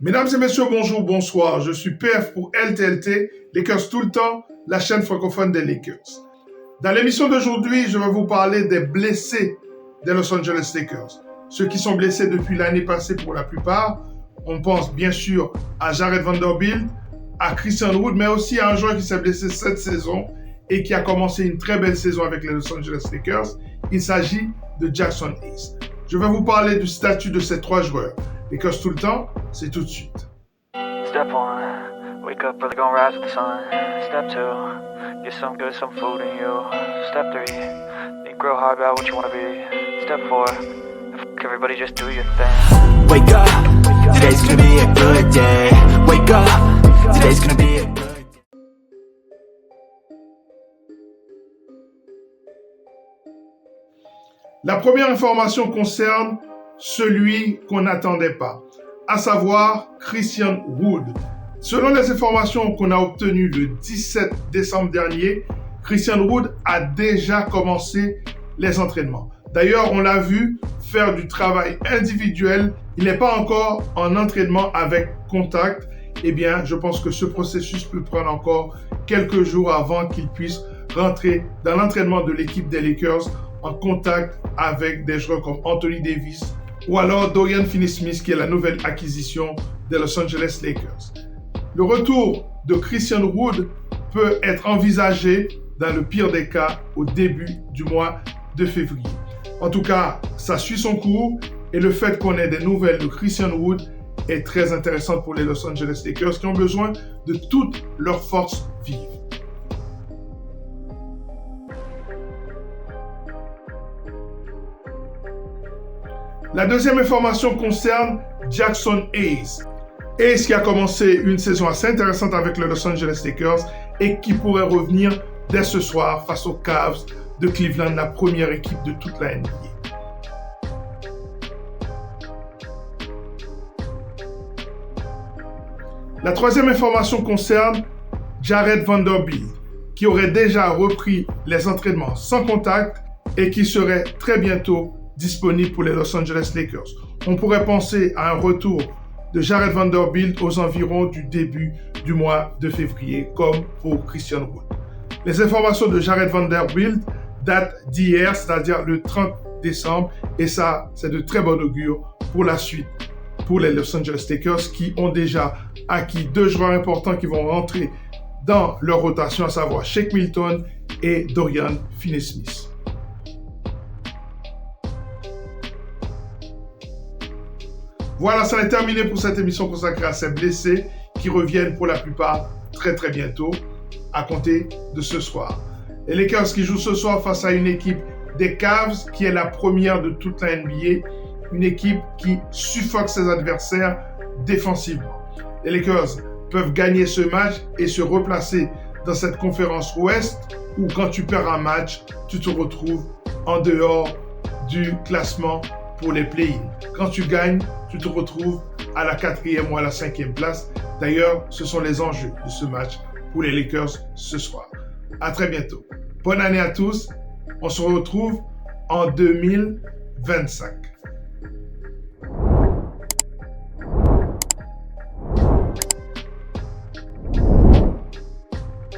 Mesdames et messieurs, bonjour, bonsoir. Je suis PF pour LTLT, Lakers tout le temps, la chaîne francophone des Lakers. Dans l'émission d'aujourd'hui, je vais vous parler des blessés des Los Angeles Lakers. Ceux qui sont blessés depuis l'année passée pour la plupart. On pense bien sûr à Jared Vanderbilt, à Christian Wood, mais aussi à un joueur qui s'est blessé cette saison et qui a commencé une très belle saison avec les Los Angeles Lakers. Il s'agit de Jaxson Hayes. Je vais vous parler du statut de ces trois joueurs. Lakers tout le temps, c'est tout de suite. Step 1, wake up early, gonna rise with the sun. Step 2, get some good, some food in you. Step 3, think real hard about what you wanna be. Step 4, everybody just do your thing. Wake up, today's gonna be a good day. Wake up, today's gonna be a good day. La première information concerne celui qu'on n'attendait pas, à savoir Christian Wood. Selon les informations qu'on a obtenues le 17 décembre dernier, Christian Wood a déjà commencé les entraînements. D'ailleurs, on l'a vu faire du travail individuel. Il n'est pas encore en entraînement avec contact. Eh bien, je pense que ce processus peut prendre encore quelques jours avant qu'il puisse rentrer dans l'entraînement de l'équipe des Lakers en contact avec des joueurs comme Anthony Davis ou alors Dorian Finney-Smith qui est la nouvelle acquisition des Los Angeles Lakers. Le retour de Christian Wood peut être envisagé dans le pire des cas au début du mois de février. En tout cas, ça suit son cours et le fait qu'on ait des nouvelles de Christian Wood est très intéressant pour les Los Angeles Lakers qui ont besoin de toutes leurs forces vives. La deuxième information concerne Jaxson Hayes. Hayes qui a commencé une saison assez intéressante avec les Los Angeles Lakers et qui pourrait revenir dès ce soir face aux Cavs de Cleveland, la première équipe de toute la NBA. La troisième information concerne Jared Vanderbilt, qui aurait déjà repris les entraînements sans contact et qui serait très bientôt disponible pour les Los Angeles Lakers. On pourrait penser à un retour de Jared Vanderbilt aux environs du début du mois de février, comme pour Christian Wood. Les informations de Jared Vanderbilt datent d'hier, c'est-à-dire le 30 décembre, et ça, c'est de très bon augure pour la suite pour les Los Angeles Lakers qui ont déjà acquis deux joueurs importants qui vont rentrer dans leur rotation, à savoir Shake Milton et Dorian Finney-Smith. Voilà, ça est terminé pour cette émission consacrée à ces blessés qui reviennent pour la plupart très très bientôt, à compter de ce soir. Les Lakers qui jouent ce soir face à une équipe des Cavs qui est la première de toute la NBA, une équipe qui suffoque ses adversaires défensivement. Les Lakers peuvent gagner ce match et se replacer dans cette conférence Ouest où quand tu perds un match, tu te retrouves en dehors du classement pour les play-in. Quand tu gagnes, tu te retrouves à la 4e ou à la 5e place. D'ailleurs, ce sont les enjeux de ce match pour les Lakers ce soir. À très bientôt. Bonne année à tous. On se retrouve en 2025.